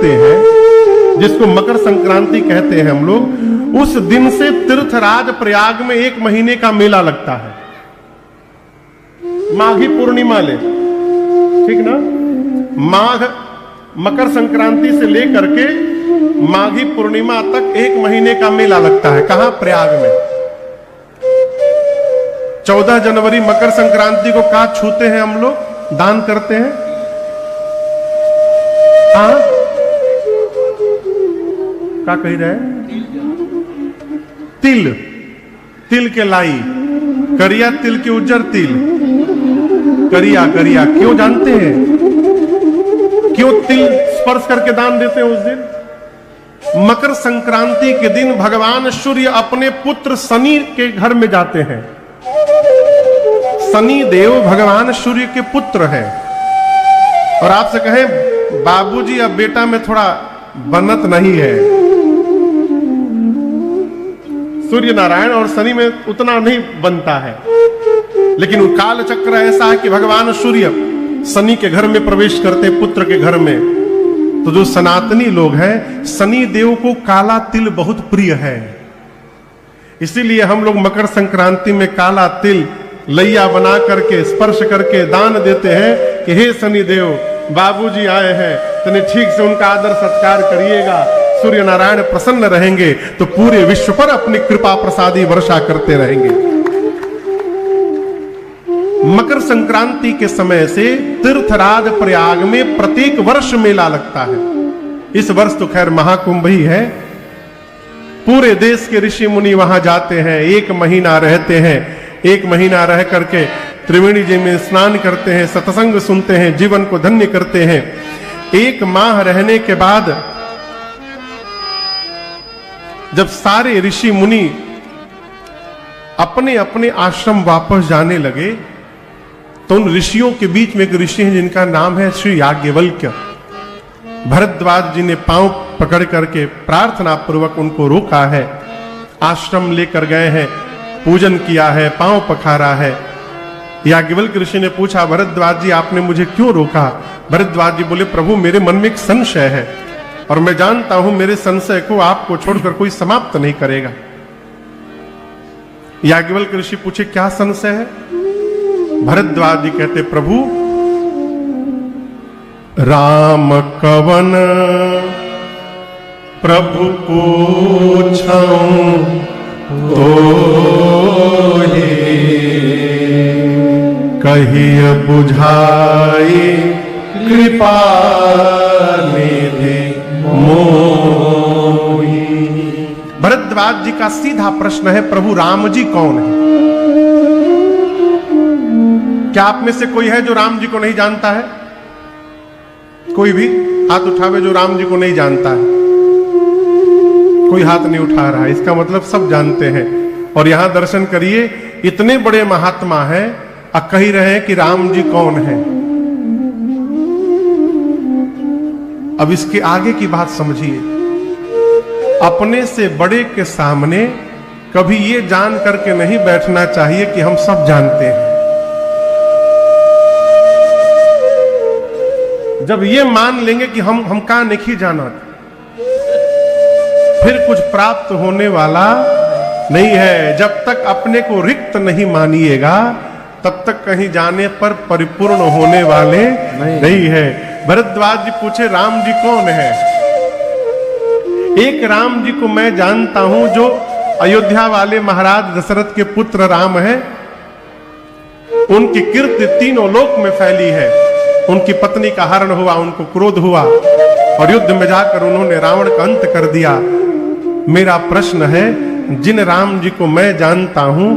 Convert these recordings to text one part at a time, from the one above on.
करते हैं, जिसको मकर संक्रांति कहते हैं हम लोग, उस दिन से तीर्थराज प्रयाग में 1 महीने का मेला लगता है। माघी पूर्णिमा ले, ठीक ना, माघ मकर संक्रांति से लेकर के माघी पूर्णिमा तक 1 महीने का मेला लगता है। कहां? प्रयाग में। 14 जनवरी मकर संक्रांति को कहा छूते हैं हम लोग, दान करते हैं। क्या कह रहे हैं? तिल, तिल के लाई, करिया तिल के उज्जर तिल, करिया करिया। क्यों जानते हैं क्यों तिल स्पर्श करके दान देते हैं उस दिन? मकर संक्रांति के दिन भगवान सूर्य अपने पुत्र शनि के घर में जाते हैं। शनि देव भगवान सूर्य के पुत्र हैं। और आपसे कहें बाबूजी अब बेटा में थोड़ा बनत नहीं है, सूर्य नारायण और शनि में उतना नहीं बनता है, लेकिन काल चक्र ऐसा है कि भगवान सूर्य शनि के घर में प्रवेश करते, पुत्र के घर में। तो जो सनातनी लोग हैं, शनि देव को काला तिल बहुत प्रिय है, इसीलिए हम लोग मकर संक्रांति में काला तिल लैया बना करके स्पर्श करके दान देते हैं कि हे शनि देव, बाबूजी आए हैं, तने ठीक से उनका आदर सत्कार करिएगा, सूर्य नारायण प्रसन्न रहेंगे तो पूरे विश्व पर अपनी कृपा प्रसादी वर्षा करते रहेंगे। मकर संक्रांति के समय से तीर्थराज प्रयाग में प्रत्येक वर्ष मेला लगता है। इस वर्ष तो खैर महाकुंभ ही है। पूरे देश के ऋषि मुनि वहां जाते हैं, 1 महीना रहते हैं। 1 महीना रह करके त्रिवेणी जी में स्नान करते हैं, सत्संग सुनते हैं, जीवन को धन्य करते हैं। 1 माह रहने के बाद जब सारे ऋषि मुनि अपने अपने आश्रम वापस जाने लगे, तो उन ऋषियों के बीच में एक ऋषि हैं जिनका नाम है श्री याज्ञवल्क्य। भरद्वाज जी ने पांव पकड़ करके प्रार्थना पूर्वक उनको रोका है, आश्रम लेकर गए हैं, पूजन किया है, पांव पखारा है। याज्ञवल्क्य ऋषि ने पूछा, भरद्वाज जी आपने मुझे क्यों रोका? भरद्वाज जी बोले, प्रभु मेरे मन में एक संशय है और मैं जानता हूं मेरे संशय को आपको छोड़कर कोई समाप्त नहीं करेगा। याज्ञवल्क्य ऋषि पूछे, क्या संशय है? भरद्वाज जी कहते, प्रभु राम कवन प्रभु पूछऊं तो कहिय बुझाई कृपा निधि मोहि। भरद्वाज जी का सीधा प्रश्न है, प्रभु राम जी कौन है? क्या आप में से कोई है जो राम जी को नहीं जानता है? कोई भी हाथ उठावे जो राम जी को नहीं जानता है। कोई हाथ नहीं उठा रहा है, इसका मतलब सब जानते हैं। और यहां दर्शन करिए, इतने बड़े महात्मा हैं और कह रहे हैं कि राम जी कौन है। अब इसके आगे की बात समझिए। अपने से बड़े के सामने कभी ये जान करके नहीं बैठना चाहिए कि हम सब जानते हैं। जब ये मान लेंगे कि हम का नहीं जाना, फिर कुछ प्राप्त होने वाला नहीं है। जब तक अपने को रिक्त नहीं मानिएगा, तब तक कहीं जाने पर परिपूर्ण होने वाले नहीं है। भरद्वाज जी पूछे, राम जी कौन है? एक राम जी को मैं जानता हूं जो अयोध्या वाले महाराज दशरथ के पुत्र राम है। उनकी कीर्ति तीनों लोक में फैली है। उनकी पत्नी का हरण हुआ, उनको क्रोध हुआ और युद्ध में जाकर उन्होंने रावण का अंत कर दिया। मेरा प्रश्न है, जिन राम जी को मैं जानता हूं,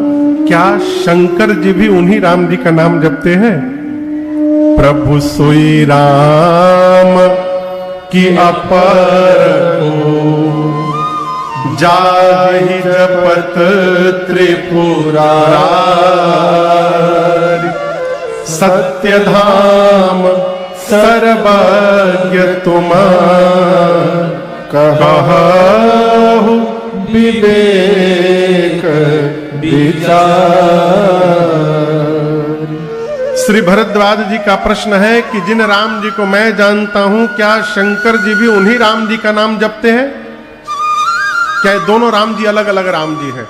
क्या शंकर जी भी उन्हीं राम जी का नाम जपते हैं? प्रभु सोई राम की अपर जाहि जपत त्रिपुरारि, सत्य धाम सर्वज्ञ तुम कहु विवेक विचार। श्री भरद्वाज जी का प्रश्न है कि जिन राम जी को मैं जानता हूं, क्या शंकर जी भी उन्हीं राम जी का नाम जपते हैं? क्या दोनों राम जी अलग अलग राम जी हैं?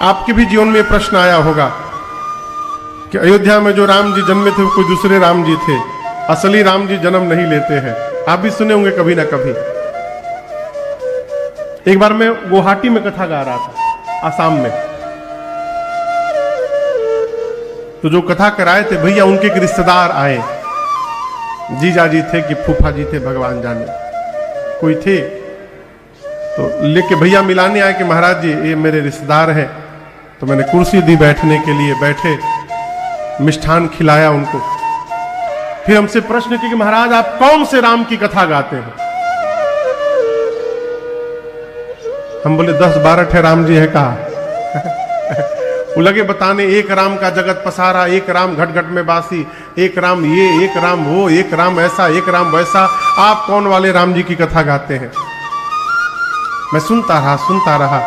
आपके भी जीवन में प्रश्न आया होगा कि अयोध्या में जो राम जी जन्मे थे वो कोई दूसरे राम जी थे, असली राम जी जन्म नहीं लेते हैं। आप भी सुने होंगे कभी ना कभी। एक बार मैं गुवाहाटी में कथा गा रहा था, आसाम में, तो जो कथा कराए थे भैया, उनके एक रिश्तेदार आए, जीजा जी थे कि फूफा जी थे, भगवान जाने कोई थे, तो लेके भैया मिलाने आए कि महाराज जी ये मेरे रिश्तेदार हैं। तो मैंने कुर्सी दी बैठने के लिए, बैठे, मिष्ठान खिलाया उनको। फिर हमसे प्रश्न किया कि महाराज आप कौन से राम की कथा गाते हैं? हम बोले 10-12 ठे राम जी है कहा। वो लगे बताने, एक राम का जगत पसारा, एक राम घट घट में बासी, एक राम ये, एक राम वो, एक राम ऐसा, एक राम वैसा। आप कौन वाले राम जी की कथा गाते हैं? मैं सुनता रहा।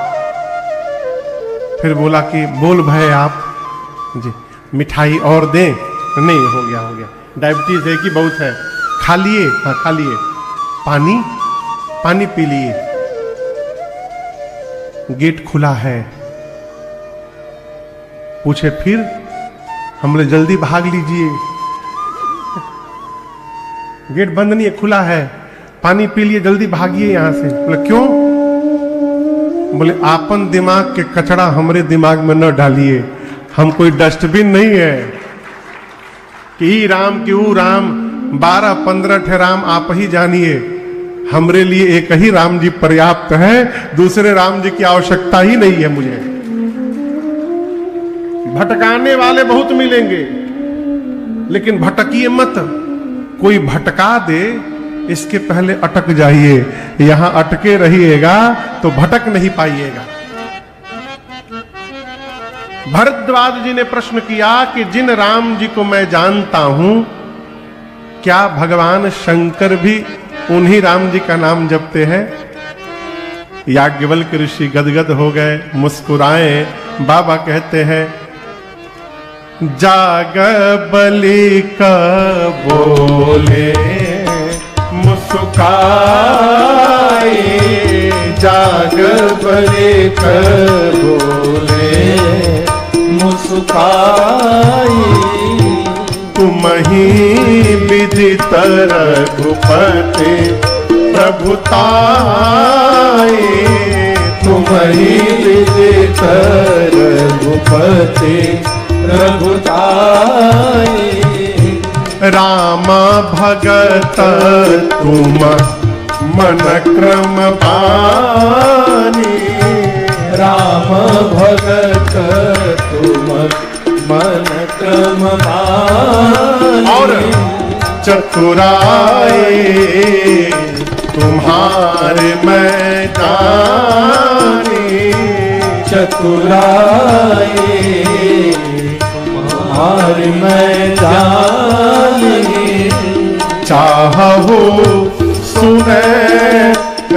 फिर बोला कि बोल भाई आप जी, मिठाई और दें? नहीं, हो गया, डायबिटीज है कि बहुत है, खा लिए? हाँ खा लिए। पानी पी लिए? गेट खुला है। पूछे फिर? हम बोले जल्दी भाग लीजिए, गेट बंद नहीं है, खुला है। पानी पी लिए, जल्दी भागिए यहां से। बोले क्यों? बोले आपन दिमाग के कचड़ा हमरे दिमाग में न डालिए, हम कोई डस्टबिन नहीं है कि ई राम की ऊ राम, 12-15 ठे राम आप ही जानिए। हमरे लिए एक ही राम जी पर्याप्त है, दूसरे राम जी की आवश्यकता ही नहीं है मुझे। भटकाने वाले बहुत मिलेंगे, लेकिन भटकिए मत। कोई भटका दे, इसके पहले अटक जाइए। यहां अटके रहिएगा तो भटक नहीं पाइएगा। भरद्वाज जी ने प्रश्न किया कि जिन राम जी को मैं जानता हूं, क्या भगवान शंकर भी उन्हीं राम जी का नाम जपते हैं? याज्ञवल्क्य ऋषि गदगद हो गए, मुस्कुराए। बाबा कहते हैं, जाग बलि का बोले मुस्काए, जाग बलि का बोले मुस्काए, तुम ही विदित रघुपति प्रभुताए, तुम ही विदित रघुपति प्रभुताए, राम भगत तुम मन क्रम पानी, राम भगत तुम मन क्रम पानी, और चतुराए तुम्हारे मैं जानी, चतुराए तुम्हारे मैं जानी, चाहो सुने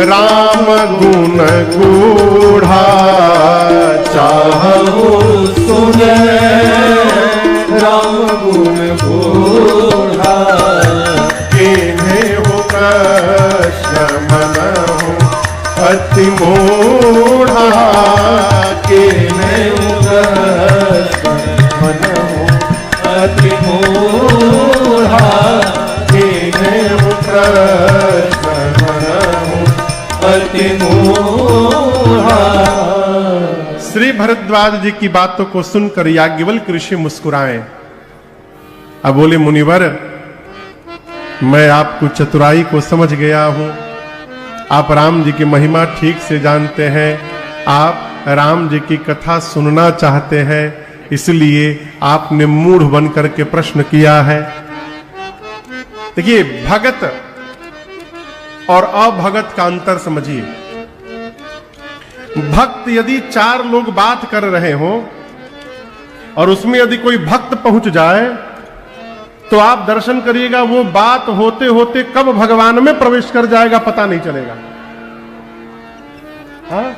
राम गुण गूढ़ा, चाहो सुने राम गुण गूढ़ा, किन्हें हो कृष्ण मन हो अति मूढ़ा, किन्हें हो कृष्ण मन हो अति मूढ़ा, किन्हें हो कृष्ण मन हो अति मूढ़ा। श्री भरद्वाज जी की बातों को सुनकर याज्ञवल्क्य ऋषि मुस्कुराए। अब बोले, मुनिवर मैं आपको चतुराई को समझ गया हूं, आप राम जी की महिमा ठीक से जानते हैं, आप राम जी की कथा सुनना चाहते हैं, इसलिए आपने मूढ़ बनकर के प्रश्न किया है। देखिए, भगत और अभगत का अंतर समझिए। भक्त यदि 4 लोग बात कर रहे हो और उसमें यदि कोई भक्त पहुंच जाए, तो आप दर्शन करिएगा, वो बात होते होते कब भगवान में प्रवेश कर जाएगा पता नहीं चलेगा। हाँ?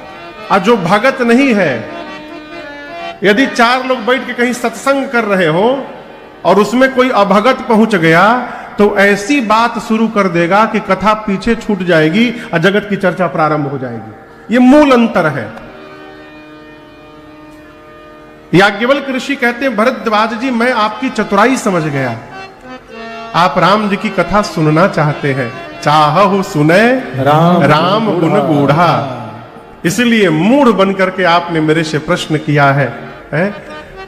और जो भगत नहीं है, यदि 4 लोग बैठ के कहीं सत्संग कर रहे हो और उसमें कोई अभगत पहुंच गया तो ऐसी बात शुरू कर देगा कि कथा पीछे छूट जाएगी और जगत की चर्चा प्रारंभ हो जाएगी। ये मूल अंतर है। याज्ञवल्क्य ऋषि कहते हैं, भरद्वाज जी मैं आपकी चतुराई समझ गया, आप राम जी की कथा सुनना चाहते हैं, चाहहु सुने राम गुण गूढ़ा, इसलिए मूढ़ बनकर के आपने मेरे से प्रश्न किया है।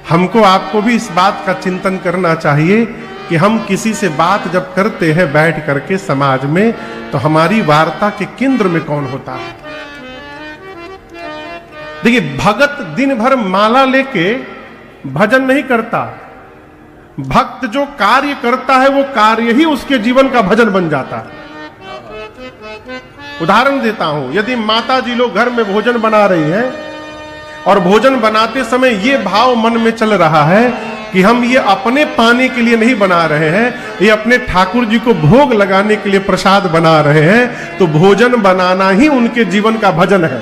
हमको आपको भी इस बात का चिंतन करना चाहिए कि हम किसी से बात जब करते हैं बैठ करके समाज में, तो हमारी वार्ता के केंद्र में कौन होता है। देखिए, भगत दिन भर माला लेके भजन नहीं करता, भक्त जो कार्य करता है वो कार्य ही उसके जीवन का भजन बन जाता है। उदाहरण देता हूं, यदि माता जी लोग घर में भोजन बना रही हैं और भोजन बनाते समय ये भाव मन में चल रहा है कि हम ये अपने पाने के लिए नहीं बना रहे हैं, ये अपने ठाकुर जी को भोग लगाने के लिए प्रसाद बना रहे हैं, तो भोजन बनाना ही उनके जीवन का भजन है।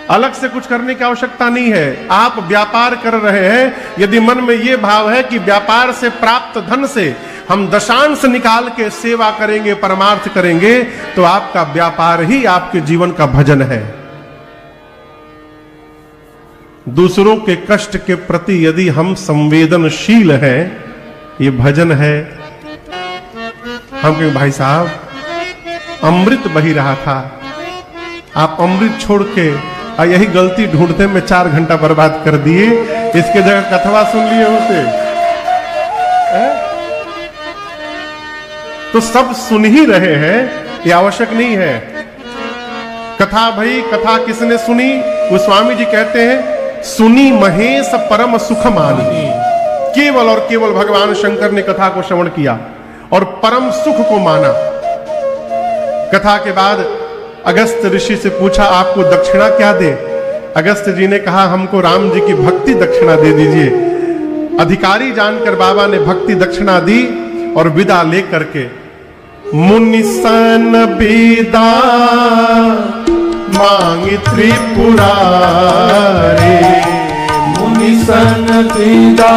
अलग से कुछ करने की आवश्यकता नहीं है। आप व्यापार कर रहे हैं, यदि मन में यह भाव है कि व्यापार से प्राप्त धन से हम दशांश निकाल के सेवा करेंगे, परमार्थ करेंगे, तो आपका व्यापार ही आपके जीवन का भजन है। दूसरों के कष्ट के प्रति यदि हम संवेदनशील हैं, ये भजन है। हम कहें भाई साहब अमृत बही रहा था, आप अमृत छोड़ के यही गलती ढूंढते में 4 घंटा बर्बाद कर दिए, इसके जगह कथवा सुन लिए होते। तो सब सुन ही रहे हैं, ये आवश्यक नहीं है। कथा भाई, कथा किसने सुनी? गोस्वामी जी कहते हैं, सुनी महेश परम सुख मानी। केवल और केवल भगवान शंकर ने कथा को श्रवण किया और परम सुख को माना। कथा के बाद अगस्त ऋषि से पूछा, आपको दक्षिणा क्या दे? अगस्त जी ने कहा, हमको राम जी की भक्ति दक्षिणा दे दीजिए। अधिकारी जानकर बाबा ने भक्ति दक्षिणा दी और विदा लेकर के मुनि सन विदा मांगी त्रिपुरारी, मुनि सन विदा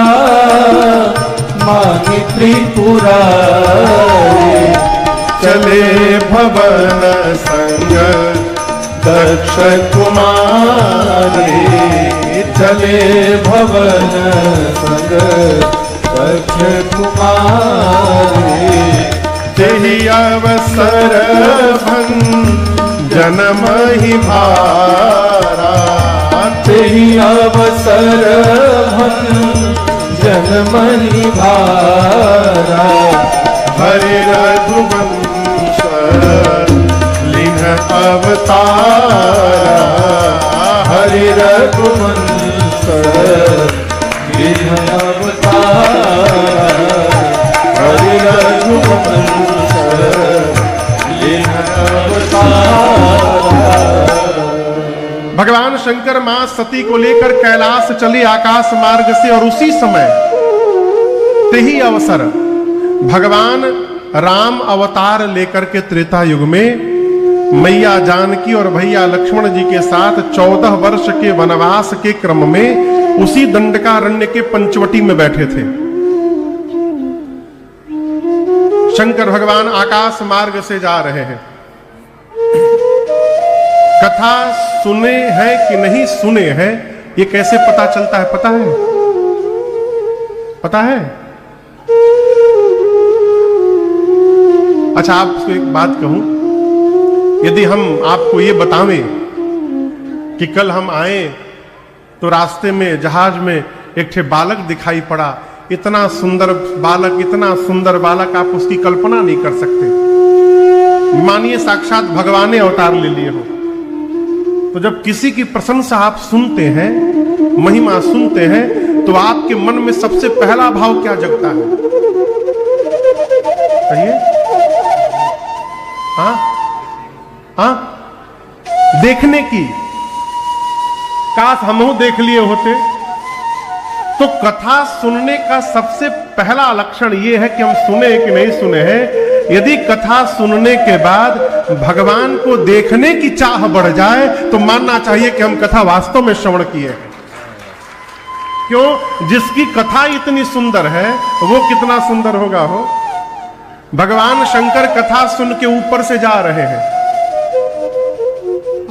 मांगी त्रिपुरारी, चले भवन संग दक्ष कुमारी, चले भवन संग दक्ष कुमारी, तेहि अवसर जन्म ही भारा, तेहि अवसर जन्म ही भारा, हरि रघुवंश लिन्ह अवतारा, हरि रघुवंश लिन्ह अवतारा, हरि रघुवंश लिन्ह अवतारा। भगवान शंकर मां सती को लेकर कैलाश चले आकाश मार्ग से, और उसी समय तेही अवसर भगवान राम अवतार लेकर के त्रेता युग में मैया जानकी और भैया लक्ष्मण जी के साथ 14 वर्ष के वनवास के क्रम में उसी दंडकारण्य के पंचवटी में बैठे थे। शंकर भगवान आकाश मार्ग से जा रहे हैं। कथा सुने हैं कि नहीं सुने हैं, ये कैसे पता चलता है? पता है? पता है? अच्छा, आपको एक बात कहूं, यदि हम आपको ये बतावें कि कल हम आए तो रास्ते में जहाज में एक ठे बालक दिखाई पड़ा, इतना सुंदर बालक, इतना सुंदर बालक, आप उसकी कल्पना नहीं कर सकते। मानिए साक्षात भगवान ने अवतार ले लिए हो, तो जब किसी की प्रशंसा आप सुनते हैं, महिमा सुनते हैं, तो आपके मन में सबसे पहला भाव क्या जगता है? कहिए। हाँ हाँ, देखने की। काश हमहू देख लिए होते। तो कथा सुनने का सबसे पहला लक्षण यह है कि हम सुने कि नहीं सुने हैं। यदि कथा सुनने के बाद भगवान को देखने की चाह बढ़ जाए, तो मानना चाहिए कि हम कथा वास्तव में श्रवण किए हैं। क्यों? जिसकी कथा इतनी सुंदर है वो कितना सुंदर होगा हो। भगवान शंकर कथा सुन के ऊपर से जा रहे हैं,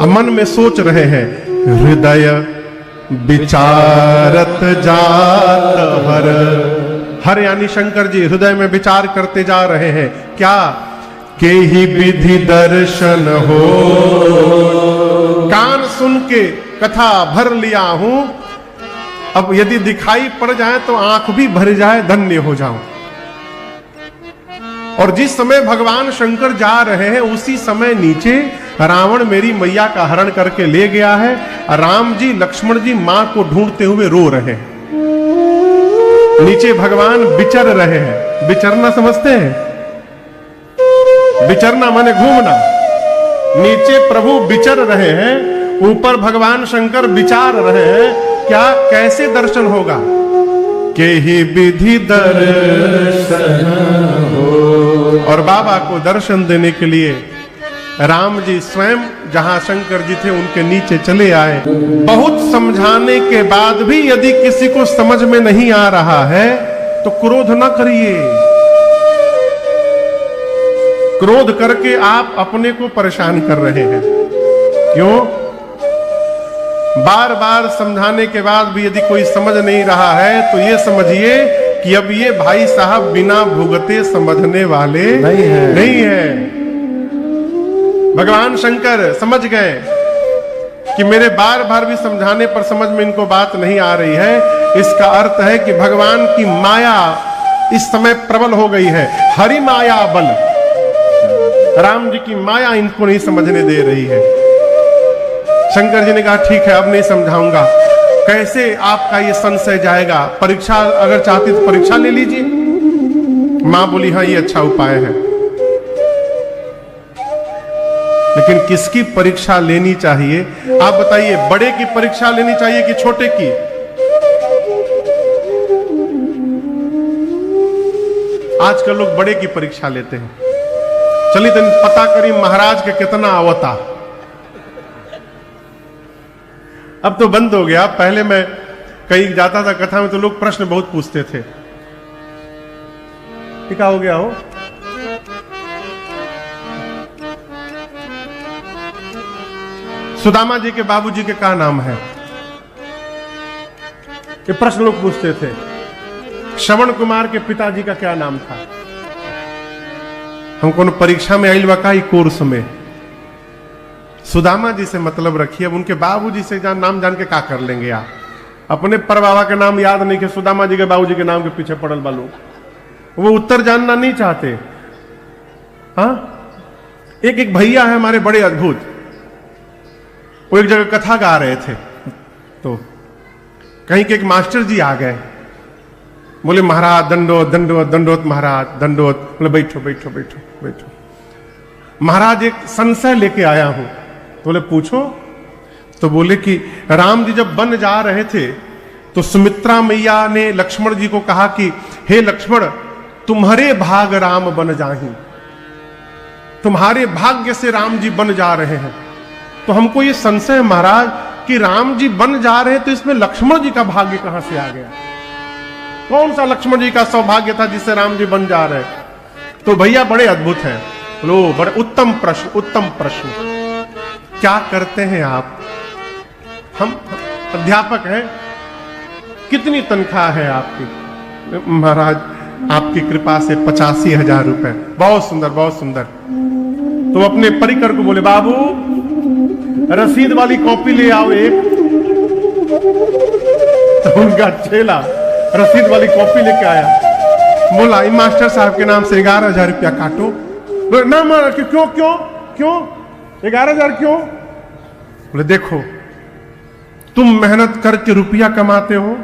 मन में सोच रहे हैं, हृदय विचारत जात हर। हर यानी शंकर जी हृदय में विचार करते जा रहे हैं, क्या? के ही विधि दर्शन हो। कान सुन के कथा भर लिया हूं, अब यदि दिखाई पड़ जाए तो आंख भी भर जाए, धन्य हो जाऊं। और जिस समय भगवान शंकर जा रहे हैं उसी समय नीचे रावण मेरी मैया का हरण करके ले गया है। राम जी लक्ष्मण जी मां को ढूंढते हुए रो रहे हैं। नीचे भगवान विचर रहे हैं। विचरना समझते हैं? विचरना माने घूमना। नीचे प्रभु विचर रहे हैं, ऊपर भगवान शंकर विचार रहे हैं, क्या कैसे दर्शन होगा? के ही विधि दर्शन हो। और बाबा को दर्शन देने के लिए राम जी स्वयं जहां शंकर जी थे उनके नीचे चले आए। बहुत समझाने के बाद भी यदि किसी को समझ में नहीं आ रहा है तो क्रोध न करिए। क्रोध करके आप अपने को परेशान कर रहे हैं। क्यों? बार बार समझाने के बाद भी यदि कोई समझ नहीं रहा है तो ये समझिए कि अब ये भाई साहब बिना भुगते समझने वाले नहीं है। भगवान शंकर समझ गए कि मेरे बार बार भी समझाने पर समझ में इनको बात नहीं आ रही है। इसका अर्थ है कि भगवान की माया इस समय प्रबल हो गई है। हरि माया बल, राम जी की माया इनको नहीं समझने दे रही है। शंकर जी ने कहा ठीक है, अब नहीं समझाऊंगा। कैसे आपका ये संशय जाएगा? परीक्षा अगर चाहती तो परीक्षा ले लीजिए। मां बोली हाँ ये अच्छा उपाय है। लेकिन किसकी परीक्षा लेनी चाहिए आप बताइए? बड़े की परीक्षा लेनी चाहिए कि छोटे की? आजकल लोग बड़े की परीक्षा लेते हैं। चलिए तो पता करी महाराज के कितना आवता। अब तो बंद हो गया। पहले मैं कहीं जाता था कथा में तो लोग प्रश्न बहुत पूछते थे। क्या हो गया हो? सुदामा जी के बाबूजी के क्या नाम है? ये प्रश्न लोग पूछते थे। श्रवण कुमार के पिताजी का क्या नाम था? हमको परीक्षा में आइल वकाई कोर्स में सुदामा जी से मतलब रखिए। अब उनके बाबूजी से नाम जान के क्या कर लेंगे आप? अपने परबाबा के नाम याद नहीं कि सुदामा जी के बाबूजी के नाम के पीछे पड़ल बा लोग। वो उत्तर जानना नहीं चाहते। हाँ, एक भैया है हमारे बड़े अद्भुत। वो एक जगह कथा गा रहे थे तो कहीं के एक मास्टर जी आ गए। बोले महाराज दंडोत दंडोत दंडोत महाराज दंडोत। बोले बैठो बैठो बैठो बैठो। महाराज एक संशय लेके आया हूं। तो बोले पूछो। तो बोले कि राम जी जब वन जा रहे थे तो सुमित्रा मैया ने लक्ष्मण जी को कहा कि हे लक्ष्मण तुम्हारे भाग राम बन जाही। तुम्हारे भाग्य से राम जी बन जा रहे हैं। तो हमको ये संशय महाराज कि राम जी बन जा रहे हैं तो इसमें लक्ष्मण जी का भाग्य कहां से आ गया? कौन सा लक्ष्मण जी का सौभाग्य था जिससे राम जी बन जा रहे? तो भैया बड़े अद्भुत हैं। लो बड़े उत्तम प्रश्न, उत्तम प्रश्न। क्या करते हैं आप? हम अध्यापक हैं। कितनी तनख्वाह है आपकी? महाराज आपकी कृपा से 85,000 रुपए। बहुत सुंदर बहुत सुंदर। तो अपने परिकर को बोले बाबू रसीद वाली कॉपी ले आओ एक। तो उनका चेला रसीद वाली कॉपी लेके आया। बोला मास्टर साहब के नाम से 11,000 रुपया काटो। ना मारा क्यों क्यों क्यों 11,000 क्यों? बोले देखो तुम मेहनत करके रुपया कमाते हो,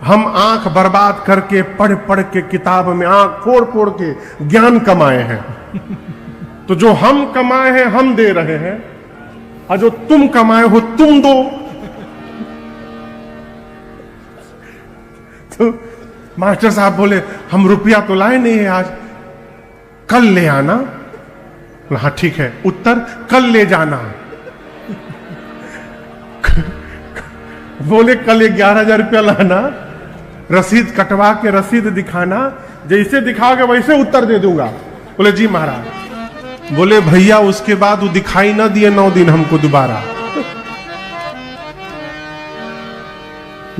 हम आंख बर्बाद करके पढ़ पढ़ के किताब में आंख फोड़ फोड़ के ज्ञान कमाए हैं। तो जो हम कमाए हैं हम दे रहे हैं और जो तुम कमाए हो तुम दो। तो मास्टर साहब बोले हम रुपया तो लाए नहीं है आज, कल ले आना। हाँ ठीक है, उत्तर कल ले जाना। बोले कल 11,000 रुपया लाना, रसीद कटवा के रसीद दिखाना, जैसे दिखाओगे वैसे उत्तर दे दूंगा। बोले जी महाराज। बोले भैया उसके बाद वो दिखाई ना दिए 9 दिन हमको दोबारा।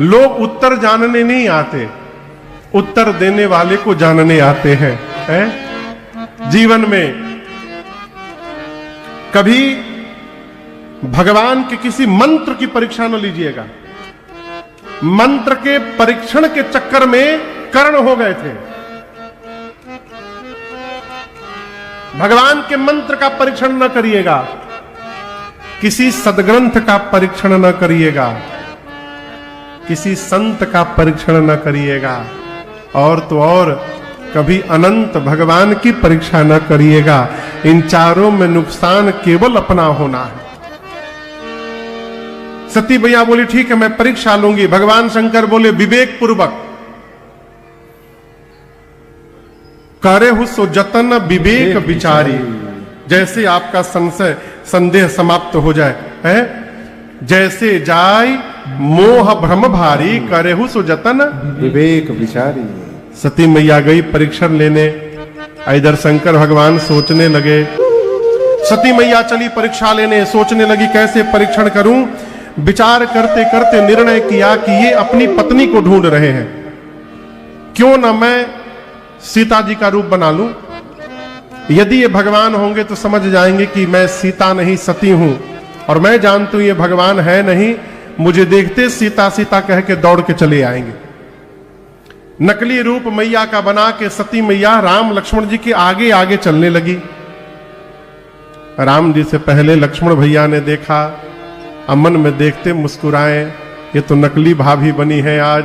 लोग उत्तर जानने नहीं आते, उत्तर देने वाले को जानने आते हैं, जीवन में कभी भगवान के किसी मंत्र की परीक्षा न लीजिएगा। मंत्र के परीक्षण के चक्कर में कर्ण हो गए थे। भगवान के मंत्र का परीक्षण न करिएगा, किसी सदग्रंथ का परीक्षण न करिएगा, किसी संत का परीक्षण न करिएगा, और तो और कभी अनंत भगवान की परीक्षा न करिएगा। इन चारों में नुकसान केवल अपना होना है। सती मैया बोली ठीक है मैं परीक्षा लूंगी। भगवान शंकर बोले विवेक पूर्वक करे हु सो जतन विवेक विचारी। जैसे आपका संशय संदेह समाप्त हो जाए, है जैसे जाय मोह भ्रम भारी, करे हु सो जतन विवेक विचारी। सती मैया गई परीक्षण लेने, इधर शंकर भगवान सोचने लगे। सती मैया चली परीक्षा लेने, सोचने लगी कैसे परीक्षण करूं। विचार करते करते निर्णय किया कि ये अपनी पत्नी को ढूंढ रहे हैं, क्यों ना मैं सीता जी का रूप बना लूं। यदि ये भगवान होंगे तो समझ जाएंगे कि मैं सीता नहीं सती हूं, और मैं जानती हूं ये भगवान है नहीं, मुझे देखते सीता सीता कह के दौड़ के चले आएंगे। नकली रूप मैया का बना के सती मैया राम लक्ष्मण जी के आगे आगे चलने लगी। राम जी से पहले लक्ष्मण भैया ने देखा, अमन में देखते मुस्कुराए, ये तो नकली भाभी बनी है आज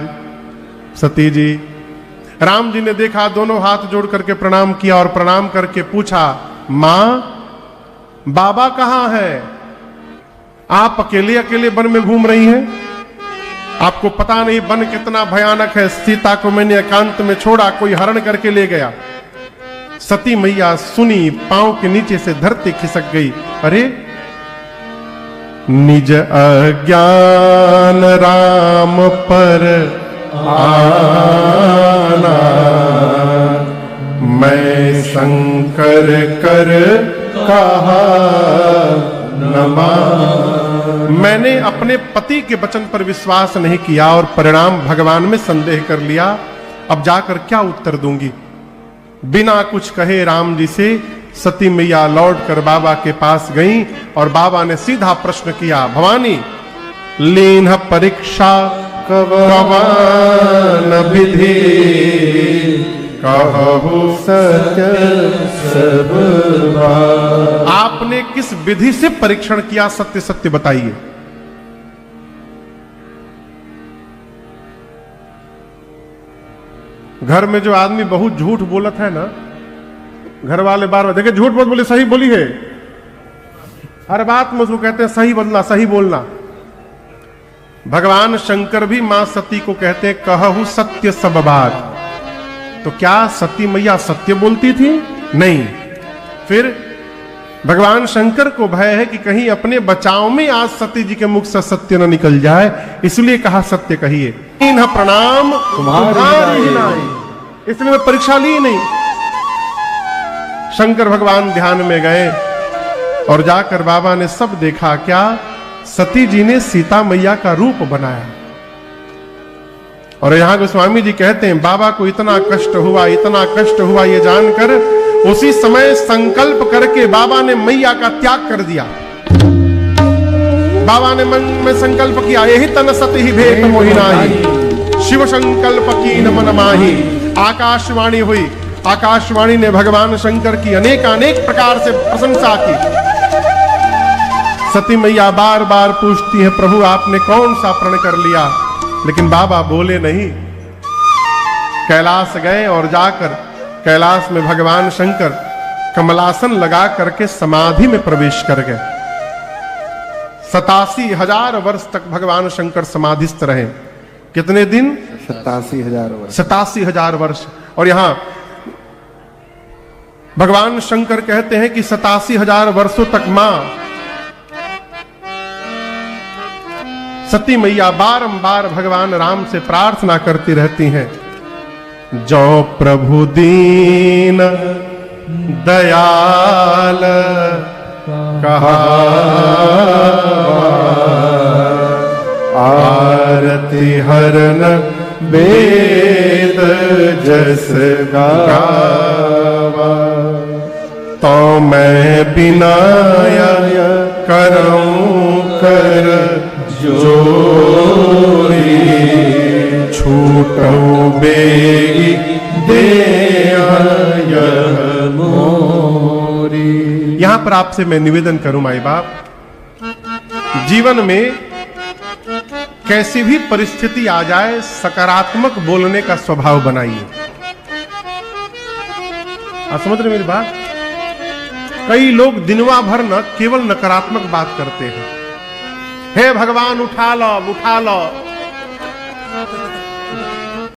सती जी। राम जी ने देखा, दोनों हाथ जोड़ करके प्रणाम किया और प्रणाम करके पूछा, मां बाबा कहां है? आप अकेले अकेले वन में घूम रही हैं, आपको पता नहीं वन कितना भयानक है। सीता को मैंने एकांत में छोड़ा, कोई हरण करके ले गया। सती मैया सुनी, पांव के नीचे से धरती खिसक गई। अरे निज अज्ञान राम पर आना, मैं शंकर कर कहा न मान। मैंने अपने पति के वचन पर विश्वास नहीं किया और परिणाम भगवान में संदेह कर लिया। अब जाकर क्या उत्तर दूंगी। बिना कुछ कहे राम जी से सती मैया लौट कर बाबा के पास गईं और बाबा ने सीधा प्रश्न किया, भवानी लीन परीक्षा कवन विधि, कहु सत्य सब भाव। आपने किस विधि से परीक्षण किया, सत्य सत्य बताइए। घर में जो आदमी बहुत झूठ बोलत है ना, घर वाले बार बार देखे झूठ मत बोले, सही बोली है, हर बात में उसको कहते हैं सही बोलना, सही बोलना। भगवान शंकर भी मां सती को कहते हैं कहु सत्य सब बात। तो क्या सती मैया सत्य बोलती थी? नहीं। फिर भगवान शंकर को भय है कि कहीं अपने बचाव में आज सती जी के मुख से सत्य न निकल जाए, इसलिए कहा सत्य कहिए। इन्ह प्रणाम तुम्हारी नाई। इसलिए मैं परीक्षा ली नहीं। शंकर भगवान ध्यान में गए और जाकर बाबा ने सब देखा। क्या? सती जी ने सीता मैया का रूप बनाया। और यहां गोस्वामी जी कहते हैं बाबा को इतना कष्ट हुआ, इतना कष्ट हुआ, ये जानकर उसी समय संकल्प करके बाबा ने मैया का त्याग कर दिया। बाबा ने मन में संकल्प किया, यही तन सती ही भेट मोहिनाही, शिव संकल्प की न मन माही। आकाशवाणी हुई, आकाशवाणी ने भगवान शंकर की अनेक अनेक प्रकार से प्रशंसा की। सती मैया बार बार पूछती है, प्रभु आपने कौन सा प्रण कर लिया? लेकिन बाबा बोले नहीं। कैलाश गए और जाकर कैलाश में भगवान शंकर कमलासन लगा करके समाधि में प्रवेश कर गए। 87,000 वर्ष तक भगवान शंकर समाधिस्थ रहे। कितने दिन? 87,000 वर्ष। 87,000 वर्ष। और यहां भगवान शंकर कहते हैं कि 87,000 वर्षों तक मां सती मैया बारंबार भगवान राम से प्रार्थना करती रहती हैं, जो प्रभु दीन दयाल कहा, आरती हरन वेद जस गावा, तो मैं बिनाया करऊं कर जोरी, छूटऊं बेगी देह मोरी। यहां पर आपसे मैं निवेदन करूं माई बाप, जीवन में कैसी भी परिस्थिति आ जाए सकारात्मक बोलने का स्वभाव बनाइए। आप समझ रहे मेरी बात? कई लोग दिनवा भर न केवल नकारात्मक बात करते हैं, हे भगवान उठा लो उठा लो,